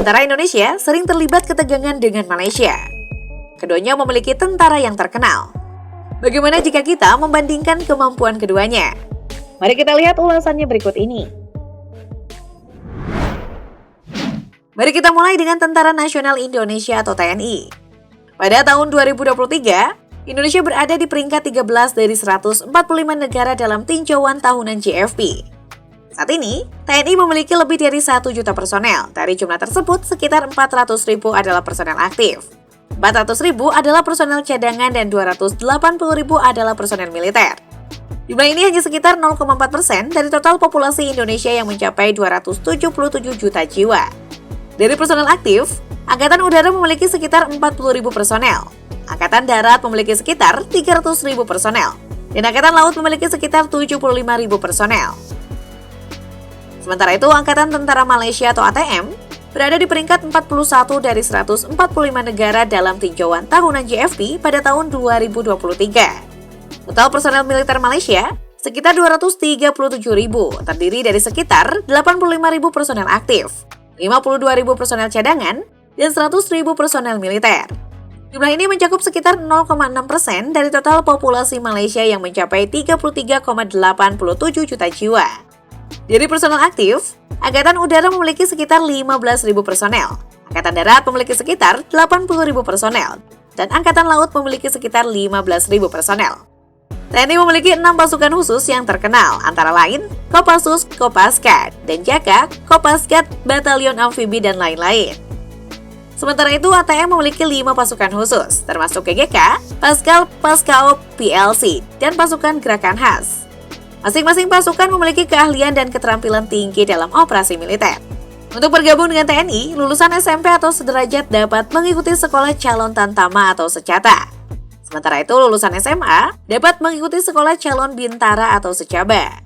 Sementara Indonesia sering terlibat ketegangan dengan Malaysia. Keduanya memiliki tentara yang terkenal. Bagaimana jika kita membandingkan kemampuan keduanya? Mari kita lihat ulasannya berikut ini. Mari kita mulai dengan Tentara Nasional Indonesia atau TNI. Pada tahun 2023, Indonesia berada di peringkat 13 dari 145 negara dalam tinjauan tahunan GFP. Saat ini, TNI memiliki lebih dari 1 juta personel. Dari jumlah tersebut, sekitar 400.000 adalah personel aktif. 400.000 adalah personel cadangan dan 280.000 adalah personel militer. Jumlah ini hanya sekitar 0,4% dari total populasi Indonesia yang mencapai 277 juta jiwa. Dari personel aktif, Angkatan Udara memiliki sekitar 40.000 personel. Angkatan Darat memiliki sekitar 300.000 personel. Dan Angkatan Laut memiliki sekitar 75.000 personel. Sementara itu, Angkatan Tentara Malaysia atau ATM berada di peringkat 41 dari 145 negara dalam tinjauan tahunan GFP pada tahun 2023. Total personel militer Malaysia sekitar 237.000, terdiri dari sekitar 85.000 personel aktif, 52.000 personel cadangan, dan 100.000 personel militer. Jumlah ini mencakup sekitar 0,6% dari total populasi Malaysia yang mencapai 33,87 juta jiwa. Dari personel aktif, Angkatan Udara memiliki sekitar 15.000 personel, Angkatan Darat memiliki sekitar 80.000 personel, dan Angkatan Laut memiliki sekitar 15.000 personel. TNI memiliki 6 pasukan khusus yang terkenal, antara lain Kopassus, Kopaska, Denjaka, Kopasgat, Batalion Amfibi, dan lain-lain. Sementara itu, ATM memiliki 5 pasukan khusus, termasuk GGK, Paskal, Paskao, PLC, dan pasukan gerakan khas. Masing-masing pasukan memiliki keahlian dan keterampilan tinggi dalam operasi militer. Untuk bergabung dengan TNI, lulusan SMP atau sederajat dapat mengikuti sekolah calon tantama atau secata. Sementara itu, lulusan SMA dapat mengikuti sekolah calon bintara atau secaba.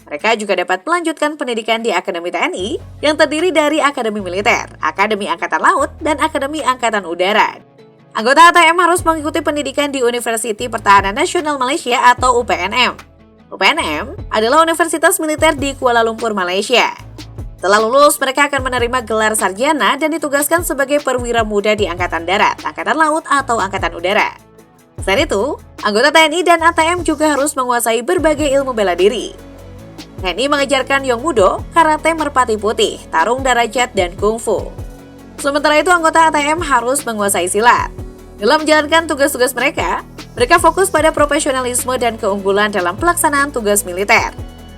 Mereka juga dapat melanjutkan pendidikan di Akademi TNI yang terdiri dari Akademi Militer, Akademi Angkatan Laut, dan Akademi Angkatan Udara. Anggota ATM harus mengikuti pendidikan di Universiti Pertahanan Nasional Malaysia atau UPNM. UPNM adalah Universitas Militer di Kuala Lumpur, Malaysia. Setelah lulus, mereka akan menerima gelar sarjana dan ditugaskan sebagai perwira muda di Angkatan Darat, Angkatan Laut, atau Angkatan Udara. Selain itu, anggota TNI dan ATM juga harus menguasai berbagai ilmu bela diri. TNI mengajarkan Yong Mudo, Karate Merpati Putih, Tarung Darajat, dan Kungfu. Sementara itu, anggota ATM harus menguasai silat. Dalam menjalankan tugas-tugas mereka fokus pada profesionalisme dan keunggulan dalam pelaksanaan tugas militer.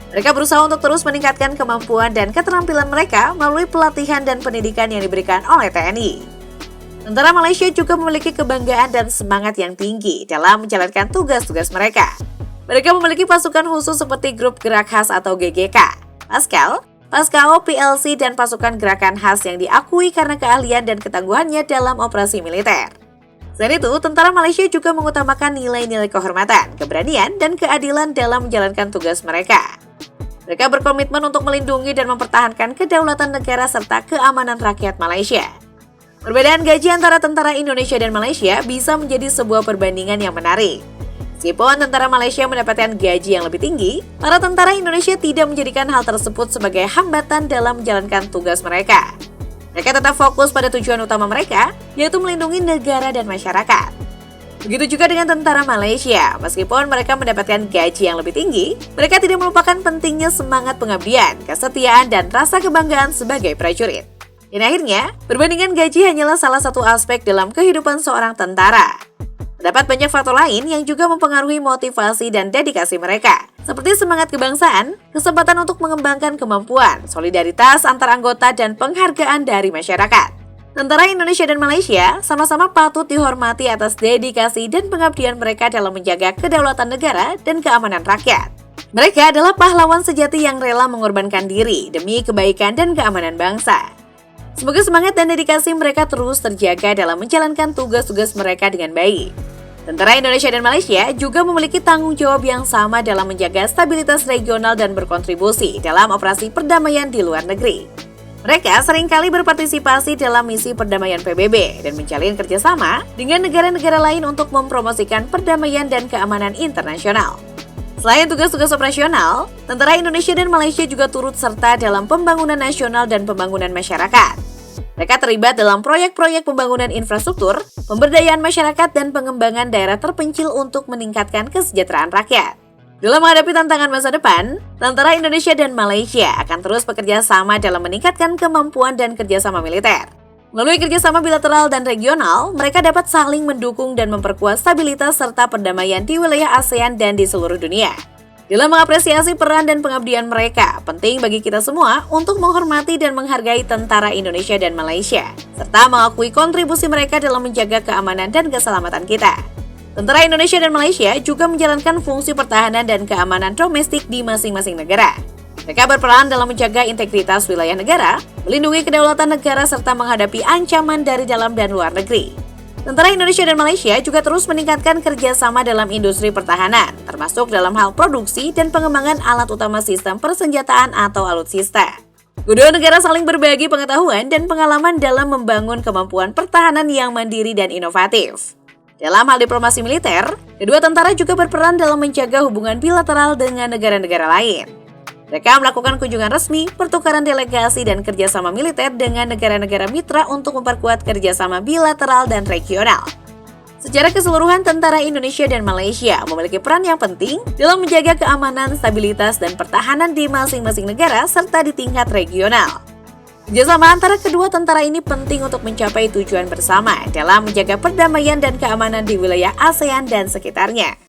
Mereka berusaha untuk terus meningkatkan kemampuan dan keterampilan mereka melalui pelatihan dan pendidikan yang diberikan oleh TNI. Tentara Malaysia juga memiliki kebanggaan dan semangat yang tinggi dalam menjalankan tugas-tugas mereka. Mereka memiliki pasukan khusus seperti Grup Gerak Khas atau GGK, Paskal, Paskao, PLC, dan pasukan gerakan khas yang diakui karena keahlian dan ketangguhannya dalam operasi militer. Selain itu, tentara Malaysia juga mengutamakan nilai-nilai kehormatan, keberanian, dan keadilan dalam menjalankan tugas mereka. Mereka berkomitmen untuk melindungi dan mempertahankan kedaulatan negara serta keamanan rakyat Malaysia. Perbedaan gaji antara tentara Indonesia dan Malaysia bisa menjadi sebuah perbandingan yang menarik. Meskipun tentara Malaysia mendapatkan gaji yang lebih tinggi, para tentara Indonesia tidak menjadikan hal tersebut sebagai hambatan dalam menjalankan tugas mereka. Mereka tetap fokus pada tujuan utama mereka, yaitu melindungi negara dan masyarakat. Begitu juga dengan tentara Malaysia, meskipun mereka mendapatkan gaji yang lebih tinggi, mereka tidak melupakan pentingnya semangat pengabdian, kesetiaan, dan rasa kebanggaan sebagai prajurit. Dan akhirnya, perbandingan gaji hanyalah salah satu aspek dalam kehidupan seorang tentara. Terdapat banyak faktor lain yang juga mempengaruhi motivasi dan dedikasi mereka, seperti semangat kebangsaan, kesempatan untuk mengembangkan kemampuan, solidaritas antar anggota, dan penghargaan dari masyarakat. Tentara Indonesia dan Malaysia sama-sama patut dihormati atas dedikasi dan pengabdian mereka dalam menjaga kedaulatan negara dan keamanan rakyat. Mereka adalah pahlawan sejati yang rela mengorbankan diri demi kebaikan dan keamanan bangsa. Semoga semangat dan dedikasi mereka terus terjaga dalam menjalankan tugas-tugas mereka dengan baik. Tentara Indonesia dan Malaysia juga memiliki tanggung jawab yang sama dalam menjaga stabilitas regional dan berkontribusi dalam operasi perdamaian di luar negeri. Mereka seringkali berpartisipasi dalam misi perdamaian PBB dan menjalin kerjasama dengan negara-negara lain untuk mempromosikan perdamaian dan keamanan internasional. Selain tugas-tugas operasional, tentara Indonesia dan Malaysia juga turut serta dalam pembangunan nasional dan pembangunan masyarakat. Mereka terlibat dalam proyek-proyek pembangunan infrastruktur, pemberdayaan masyarakat, dan pengembangan daerah terpencil untuk meningkatkan kesejahteraan rakyat. Dalam menghadapi tantangan masa depan, tentara Indonesia dan Malaysia akan terus bekerja sama dalam meningkatkan kemampuan dan kerjasama militer. Melalui kerjasama bilateral dan regional, mereka dapat saling mendukung dan memperkuat stabilitas serta perdamaian di wilayah ASEAN dan di seluruh dunia. Dalam mengapresiasi peran dan pengabdian mereka, penting bagi kita semua untuk menghormati dan menghargai tentara Indonesia dan Malaysia, serta mengakui kontribusi mereka dalam menjaga keamanan dan keselamatan kita. Tentara Indonesia dan Malaysia juga menjalankan fungsi pertahanan dan keamanan domestik di masing-masing negara. Mereka berperan dalam menjaga integritas wilayah negara, melindungi kedaulatan negara, serta menghadapi ancaman dari dalam dan luar negeri. Tentara Indonesia dan Malaysia juga terus meningkatkan kerjasama dalam industri pertahanan, termasuk dalam hal produksi dan pengembangan alat utama sistem persenjataan atau alutsista. Kedua negara saling berbagi pengetahuan dan pengalaman dalam membangun kemampuan pertahanan yang mandiri dan inovatif. Dalam hal diplomasi militer, kedua tentara juga berperan dalam menjaga hubungan bilateral dengan negara-negara lain. Mereka melakukan kunjungan resmi, pertukaran delegasi, dan kerjasama militer dengan negara-negara mitra untuk memperkuat kerjasama bilateral dan regional. Secara keseluruhan, tentara Indonesia dan Malaysia memiliki peran yang penting dalam menjaga keamanan, stabilitas, dan pertahanan di masing-masing negara serta di tingkat regional. Kerjasama antara kedua tentara ini penting untuk mencapai tujuan bersama dalam menjaga perdamaian dan keamanan di wilayah ASEAN dan sekitarnya.